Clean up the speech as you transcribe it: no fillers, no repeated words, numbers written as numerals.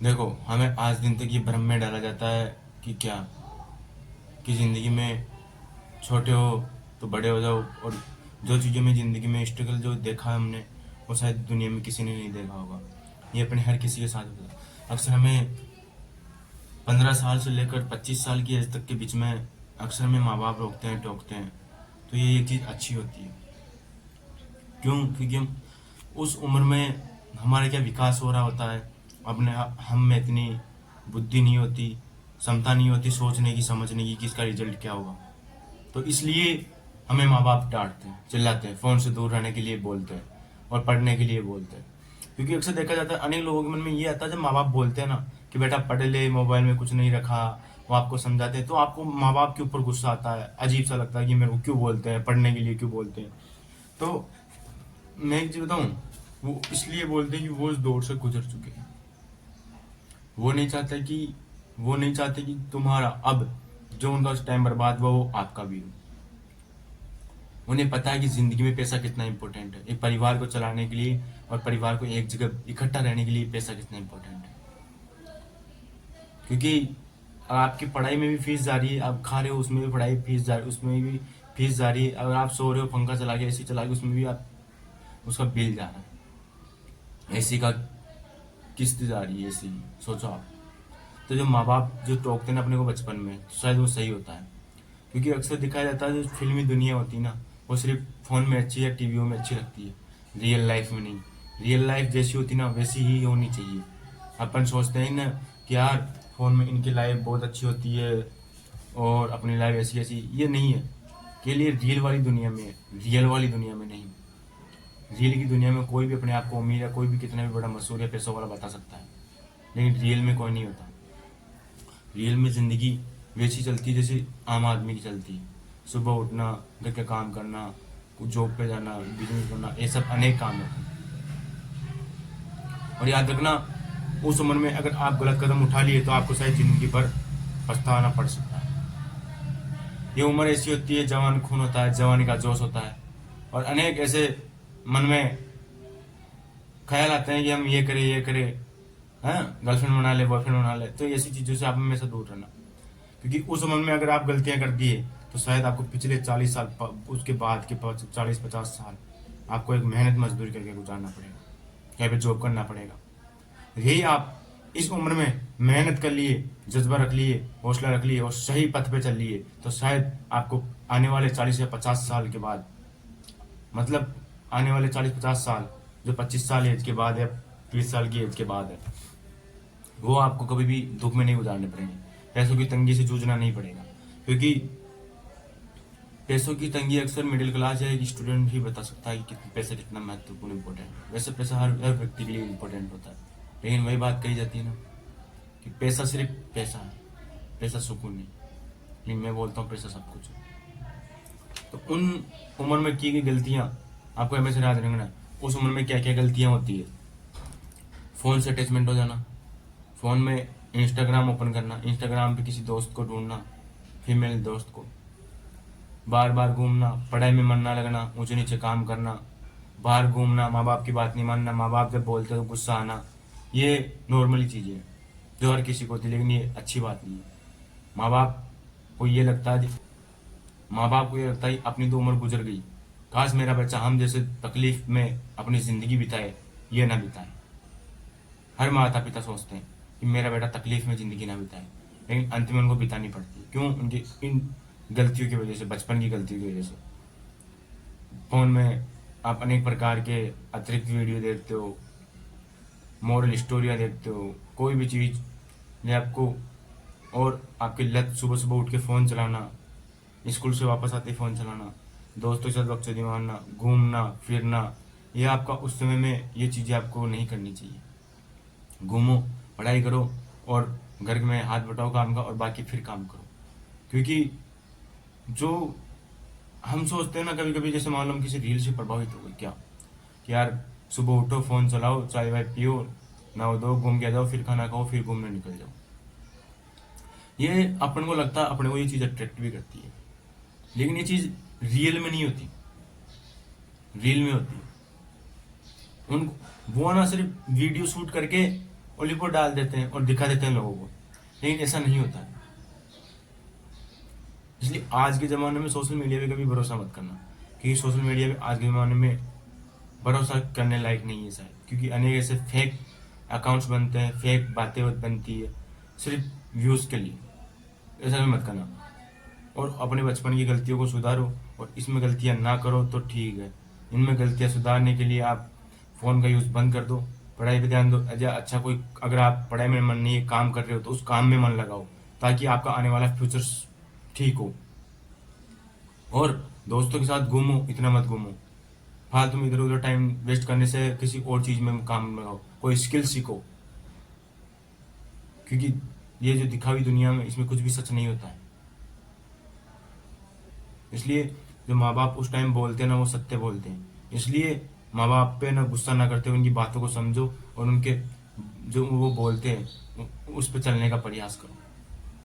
देखो, हमें आज दिन तक ये भ्रम में डाला जाता है कि क्या, कि ज़िंदगी में छोटे हो तो बड़े हो जाओ, और जो चीज़ें में ज़िंदगी में स्ट्रगल जो देखा है हमने, वो शायद दुनिया में किसी ने नहीं देखा होगा। ये अपने हर किसी के साथ होता है। अक्सर हमें 15 साल से लेकर 25 साल की एज तक के बीच में अक्सर में माँ बाप रोकते हैं, टोकते हैं। तो ये चीज़ अच्छी होती है। क्यों? क्योंकि उस उम्र में हमारा क्या विकास हो रहा होता है, अपने हम में इतनी बुद्धि नहीं होती, क्षमता नहीं होती सोचने की, समझने की कि इसका रिजल्ट क्या होगा। तो इसलिए हमें माँ बाप डांटते हैं, चिल्लाते हैं, फ़ोन से दूर रहने के लिए बोलते हैं और पढ़ने के लिए बोलते हैं। क्योंकि अक्सर देखा जाता है, अनेक लोगों के मन में ये आता है, जब माँ बाप बोलते हैं ना कि बेटा पढ़ ले, मोबाइल में कुछ नहीं रखा, वो आपको समझाते हैं, तो आपको माँ बाप के ऊपर गुस्सा आता है, अजीब सा लगता है कि मेरे को क्यों बोलते हैं, पढ़ने के लिए क्यों बोलते हैं। तो मैं एक चीज़ बताऊँ, वो इसलिए बोलते हैं कि वो इस दौर से गुजर चुके हैं। वो नहीं चाहते कि तुम्हारा अब जो उनका टाइम बर्बाद हुआ वो आपका भी हो। उन्हें पता है कि ज़िंदगी में पैसा कितना इंपॉर्टेंट है, एक परिवार को चलाने के लिए और परिवार को एक जगह इकट्ठा रहने के लिए पैसा कितना इंपॉर्टेंट है। क्योंकि आपकी पढ़ाई में भी फीस जा रही है, आप खा रहे हो उसमें भी पढ़ाई फीस जा रही है, उसमें भी फीस जा रही है। अगर आप सो रहे हो, पंखा चला के, एसी चला के, उसमें भी आप उसका बिल जा रहा है, एसी का किस्त जा रही है, एसी की। सोचो आप। तो जो माँ बाप जो टोकते हैं ना अपने को बचपन में, तो शायद वो सही होता है। क्योंकि अक्सर दिखाया जाता है जो फिल्मी दुनिया होती है ना, वो सिर्फ फ़ोन में अच्छी या टीवियों में अच्छी लगती है, रियल लाइफ में नहीं। रियल लाइफ जैसी होती ना वैसी ही होनी चाहिए। अपन सोचते हैं ना कि यार फ़ोन में इनकी लाइफ बहुत अच्छी होती है और अपनी लाइफ ऐसी ऐसी, ये नहीं है। के लिए रियल वाली दुनिया में है, रियल वाली दुनिया में नहीं। रियल की दुनिया में कोई भी अपने आप को अमीर या कोई भी कितना भी बड़ा मशहूर या पैसों वाला बता सकता है, लेकिन रियल में कोई नहीं होता। रियल में ज़िंदगी वैसी चलती है जैसे आम आदमी की चलती है। सुबह उठना, घर का काम करना, कुछ जॉब पे जाना, बिजनेस करना, ये सब अनेक काम होते हैं। और याद रखना, उस उम्र में अगर आप गलत कदम उठा लिए तो आपको शायद ज़िंदगी भर पछताना पड़ सकता है। ये उम्र ऐसी होती है, जवान खून होता है, जवानी का जोश होता है, और अनेक ऐसे मन में ख्याल आते हैं कि हम ये करें, हैं, गर्लफ्रेंड बना ले, बॉयफ्रेंड बना ले। तो ऐसी चीज़ों से आप हमेशा दूर रहना। क्योंकि उस उम्र में अगर आप गलतियां कर दिए तो शायद आपको पिछले 40 साल, उसके बाद के 40-50 साल आपको एक मेहनत मजदूरी करके गुजारना पड़ेगा, कहीं पे जॉब करना पड़ेगा। यही आप इस उम्र में मेहनत कर लिए, जज्बा रख लिए, हौसला रख लिए और सही पथ पे चल लिए, तो शायद आपको आने वाले 40 या 50 साल के बाद, मतलब आने वाले 40-50 साल, जो 25 साल एज के बाद है, 30 साल की एज के बाद है, वो आपको कभी भी दुख में नहीं गुजारने पड़ेंगे, पैसों की तंगी से जूझना नहीं पड़ेगा। क्योंकि पैसों की तंगी अक्सर मिडिल क्लास या एक स्टूडेंट ही बता सकता है कि पैसा कितना महत्वपूर्ण इंपॉर्टेंट है। वैसे पैसा हर व्यक्ति के लिए इंपॉर्टेंट होता है, लेकिन वही बात कही जाती है ना कि पैसा सिर्फ पैसा है, पैसा सुकून नहीं। लेकिन मैं बोलता हूँ पैसा सब कुछ है। तो उन उम्र में की गई गलतियाँ आपको हमेशा याद रखना है। उस उम्र में क्या क्या गलतियाँ होती है। फ़ोन से अटैचमेंट हो जाना, फ़ोन में इंस्टाग्राम ओपन करना, इंस्टाग्राम पे किसी दोस्त को ढूंढना, फीमेल दोस्त को, बार बार घूमना, पढ़ाई में मन ना लगना, ऊंचे नीचे काम करना, बाहर घूमना, माँ बाप की बात नहीं मानना, माँ बाप जब बोलते तो गुस्सा आना, ये नॉर्मली चीज़ें हैं जो हर किसी को होती है, लेकिन ये अच्छी बात नहीं है। माँ बाप को ये लगता है माँ बाप को ये लगता है अपनी तो उम्र गुजर गई, काश मेरा बच्चा हम जैसे तकलीफ में अपनी ज़िंदगी बिताए, ये ना बिताए। हर माता पिता सोचते हैं कि मेरा बेटा तकलीफ में ज़िंदगी ना बिताए, लेकिन अंत में उनको बितानी पड़ती है। क्यों? उनकी इन गलतियों की वजह से, बचपन की गलतियों की वजह से। फ़ोन में आप अनेक प्रकार के अतिरिक्त वीडियो देखते हो, मॉरल स्टोरियाँ देखते हो, कोई भी चीज़ ने आपको, और आपकी लत सुबह सुबह उठ के फ़ोन चलाना, स्कूल से वापस आते ही फ़ोन चलाना, दोस्तों के साथ वक्त मारना, घूमना फिरना, ये आपका उस समय में ये चीज़ें आपको नहीं करनी चाहिए। घूमो, पढ़ाई करो और घर में हाथ बटाओ काम का, और बाकी फिर काम करो। क्योंकि जो हम सोचते हैं ना कभी कभी, जैसे मान लो हम किसी रील से प्रभावित हो गए क्या, कि यार सुबह उठो, फ़ोन चलाओ, चाय वाय पियो, नहाओ धो, घूम के आ जाओ, फिर खाना खाओ, फिर घूमने निकल जाओ। ये अपन को लगता है, अपने को ये चीज़ अट्रैक्ट भी करती है, लेकिन ये चीज़ रियल में नहीं होती। रियल में होती है उन वो ना सिर्फ वीडियो शूट करके और रिपोर्ट डाल देते हैं और दिखा देते हैं लोगों को, लेकिन ऐसा नहीं होता है। इसलिए आज के ज़माने में सोशल मीडिया पे कभी भरोसा मत करना, क्योंकि सोशल मीडिया पे आज के ज़माने में भरोसा करने लायक नहीं है शायद, क्योंकि अनेक ऐसे फेक अकाउंट्स बनते हैं, फेक बातें बनती है सिर्फ व्यूज़ के लिए। ऐसा भी मत करना, और अपने बचपन की गलतियों को सुधारो, और इसमें गलतियां ना करो तो ठीक है। इनमें गलतियां सुधारने के लिए आप फ़ोन का यूज़ बंद कर दो, पढ़ाई पे ध्यान दो। अच्छा कोई अगर आप पढ़ाई में मन नहीं है, काम कर रहे हो, तो उस काम में मन लगाओ, ताकि आपका आने वाला फ्यूचर ठीक हो। और दोस्तों के साथ घूमो, इतना मत घूमो, फालतू में इधर उधर टाइम वेस्ट करने से किसी और चीज़ में काम लगाओ, कोई स्किल सीखो, क्योंकि ये जो दिखावी दुनिया में इसमें कुछ भी सच नहीं होता है। इसलिए जो माँ बाप उस टाइम बोलते हैं ना, वो सत्य बोलते हैं। इसलिए माँ बाप पे ना गुस्सा ना करते हुए उनकी बातों को समझो, और उनके जो वो बोलते हैं उस पर चलने का प्रयास करो।